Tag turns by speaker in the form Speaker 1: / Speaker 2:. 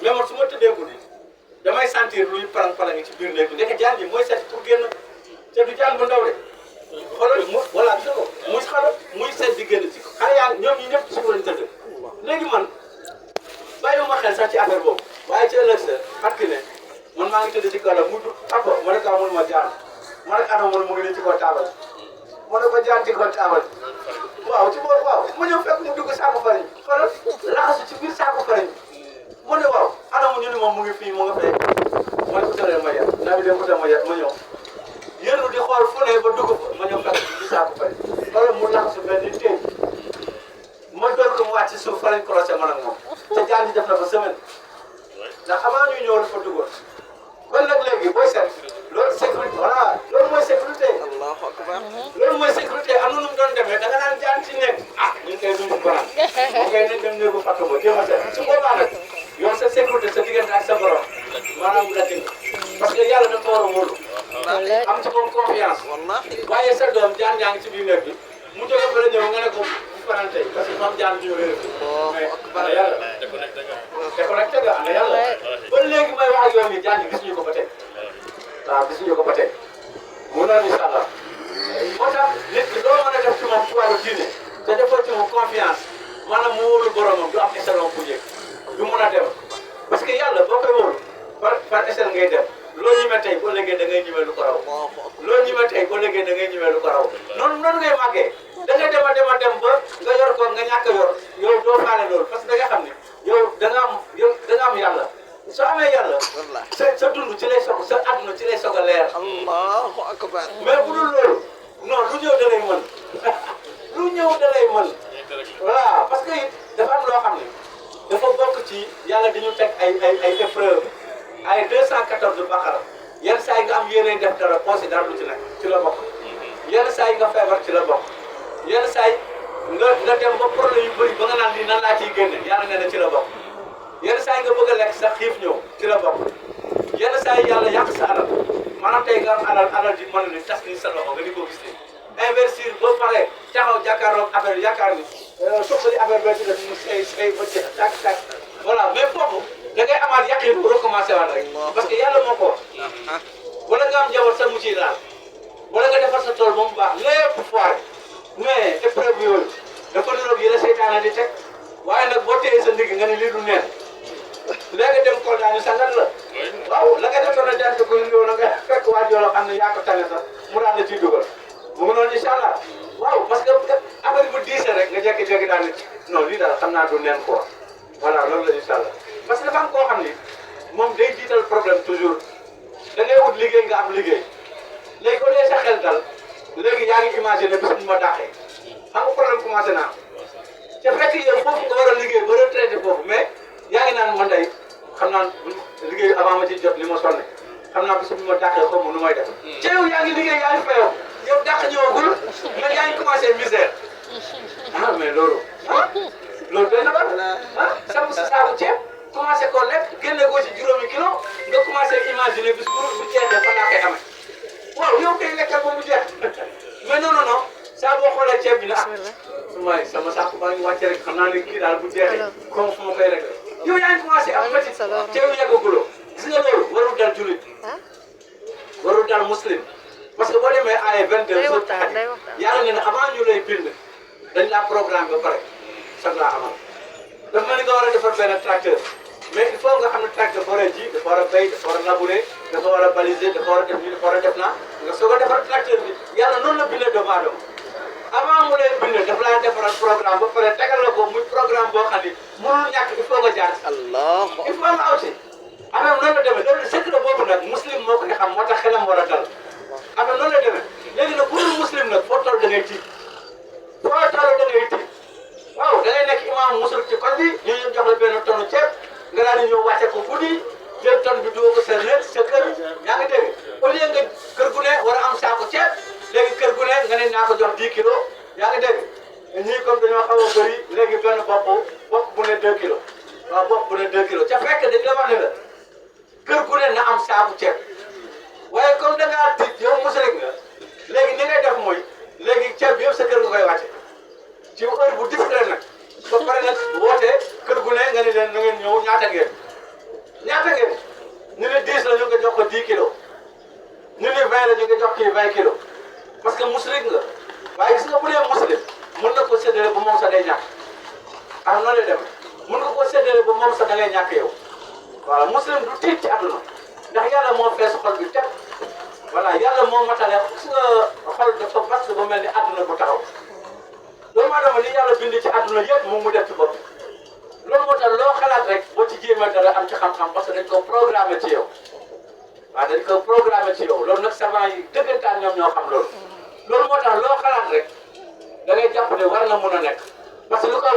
Speaker 1: mais man su ma tëddee guddi damay sentir luy parang-parang ci biir néeg bi ndeke jaan ji mooy set pour génn te du jaan bu ndaw de xoolal mu voilà gis nga ko muy xoolal muy set di génn ci xale yaa ñoom ñi ñëpp ci suuf lañ tëdd léegi man bàyyiwuma xel sax ci affaire boobu waaye ci ëllëg sa fàttali ne man maa ngi tëdd ci kaw la mu papa ma ne ko amul ma jaan ma ne ko Adama mu ngi nii ci kaw taabal ma ne ko jaan ci kaw taabal waaw ci boobu waaw ma ñëw fekk mu dugg saako fariñ xoolal laxasu ci biir saako fariñ mu ne waaw Adama ñu ne moom mu ngi fii mu nga fay ma ne ko tëlee ma yet naa bi dem utal ma yet ma ñëw yéen di xool fu ne ba dugg fa ma ñëw fekk ci saako fariñ xoolal mu laxasu benn ni téye ma door ko mu wàcc ci suuf fariñ croisé man ak moom te jaan ji def na fa semaine ndax avant ñuy ñëw dafa duggoon kon nag léegi booy seet loolu sécurité voilà loolu mooy sécurité. Allahu akbar. loolu mooy sécurité am na nu mu doon demee da nga naan jaan ci nekk ah ñu ngi koy dund ko naan mu koy nañ dem néegu fàtte ba jéem a seet su boobaa nag yow sa sécurité sa diggante ak sa borom maanaam la dégg parce que yàlla dafa war a wóolu am ci moom confiance waaye sa doom jaan yaa ngi ci biir nekk bi mu jógee ba la ñëw nga ne ko bu fanaan tey parce que moom jaan bi ñu réer mais yàlla déconnecté nga ana yàlla ba léegi may wax ak yow nii jaan ji gisuñu ko ba tey waaw gisuñu ko ba tey mu noonu incha allah moo tax nit ki loo mën a def ci moom ci wàllu diine te defoo ci moom confiance maanaam mu wóolu boromam du am échelon bu njëkk du mun a dem parce que yàlla boo koy wóolu par échelle ngay dem loo ñime tey boo léegi da ngay ñime lu ko raw loo ñime tey boo léegi da ngay ñime lu ko raw noonu ngay màggee da ngay dem a dem ba nga yor ko nga ñàkk a yor yow doo faale loolu parce que da nga xam ne yow da nga am yàlla soo amee yàlla sa dund ci lay soog sa àdduna ci lay soog a leer
Speaker 2: Allahu akbar.
Speaker 1: mais bu dul loolu non lu ñëw da lay mën lu ñëw da lay mën voilà parce que it dafa am loo xam ne dafa bokk ci yàlla dañu teg ay épreuve ay 214 Baqara yenn saa yi nga am yéene def dara poosé dara lu ci nekk ci la bokk yenn saa yi nga feebar ci la bokk yenn saa yi nga dem ba problème yu bëri ba nga naan lii nan laa ciy génne yàlla nee na ci la bokk yenn saa yi nga bëgg a lekk sax xiif ñëw ci la bokk yenn saa yi yàlla yàq sa alal maanaam tey nga am alal ji mën ni tas ni sa loxo nga di ko gis nii investir ba pare taxaw jàkkaarloog affaire yaakaar ni soxali affaire bee ci def mu say ba jeex tàkk voilà mais foofu da ngay amaat yaqin bu recommencé waat rek parce que yàlla moo ko wax wala nga am njaboot sa mu ciy laal wala nga defar sa tool ba mu baax lépp foire mais épreuve yooyu dafa niroog yi la seytaane di teg waaye nag boo téye sa ndigg nga ne lii du neen léegi dem kol daanu sangat la waaw la nga defoon a dent ko yow na nga fekk waa joolo xam ne yaa ko tane sax mu daan la ciy dugal mu ngi noonu incha allah waaw parce que affaire bu diisee rek nga jékki-jékki daan ne non lii daal xam naa du neen quoi voilà loolu la incha allah parce que dafa am koo xam ni moom day jiital problème toujours da ngay wut liggéey nga am liggéey léegi au lieu sa xel dal léegi yaa ngi imaginer bis bu ma dàqee xam nga problème commencé naa te fekk yow foofu nga war a liggéey ba retraité foofu mais yaa ngi naan man day xam naa liggéey avant ma ci jot li ma sonne xam naa bis bu ma dàqee xaw ma nu may def te yow yaa ngi liggéey yaa ngi fayoo yow dàq ñëwagul mais yaa ngi commencé misère ah mais loolu loolu doy na ba sam sa saaku ceeb commencé koo lekk génne ko ci juróomi kilo nga commencé imaginer bis bu jeexee fan laa koy amee waaw yow kay lekkal ba mu jeex mais non saa boo xoolee ceeb bi ne ah sama saako baa ngi wàcce rek xam naa ne kii daal bu jeexee comme fu ma koy rek yow yaa ngi commencé am petit ceeb yeggaguloo gis nga loolu warul dal jullit warul dal muslim parce que boo demee ay 22 jours yàlla ne na avant ñu lay bind dañ laa programme ba pare sax laa amal dafa mel ni nga war a defar benn tracteur mais il faut nga xam ne tracteur dafa war a ji dafa war a béy dafa war a labourer dafa war a baliser dafa war a def nii dafa war a def naa nga soog a defar tracteur bi yàlla noonu la bindee doomu aadama avant mu lay bind dafa laa defaral programme ba pare tegal la ko muy programme boo xam ni mënul ñàkk il faut nga jaar
Speaker 2: Allah
Speaker 1: il faut nga aw si affaire noonu la demee loolu secret boobu nag muslim moo koy xam moo tax xelam war a dal affaire noonu la demee léegi nag bu dul muslim nag foo toll da ngay tiit foo toll da ngay tiit waaw da ngay nekk imam musul ci koñ bi ñu jox la benn tonne ceeb nga daal di ñëw wàcce ko guddi jël tonne bi dugg ko sa néeg sa kër yaa ngi dégg au lieu nga kër gu ne war a am saako ceeb léegi kër gu ne nga ne naa ko jox 10 kilos yaa ngi dégg ñii comme dañoo xaw a bëri léegi benn bopp bu ne 2 kilos waaw bopp bu ne 2 kilos ca fekk dañ la wax ne la kër gu ne na am saako ceeb waaye comme da ngaa tiit yow musulik nga léegi ni ngay def mooy léegi ceeb bi yëpp sa kër nga koy wàcce ci heure bu discret nag ba pare nag wootee kër gu ne nga ne leen na ngeen ñëw ñaata ngeen ñaata ngeen ñu ne 10 la ñu nga jox ko 10 kilos ñu ne 20 la ñu nga jox kii 20 kilos parce que musrik nga waaye gis nga bu dee muslim mën na ko séddale ba moom sax day ñàkk ah noonu lay demee mën nga ko séddale ba moom sax da ngay ñàkk yow voilà muslim du tiit ci àdduna ndax yàlla moo fees xol bi teg voilà yàlla moo matale gis nga xol dafa vaste ba mel ni àdduna bu taxaw doomu aadama li yàlla bind ci àdduna yëpp moom mu def ci bopp loolu moo tax loo xalaat rek boo ci jéemee dara am ci xam-xam parce que dañ ko programmé ci yow waaw dañ ko programmé ci yow loolu nag savant yi dëggantaan ñoom ñoo xam loolu moo tax loo xalaat rek da ngay jàpp ne war na mun a nekk parce que lu ko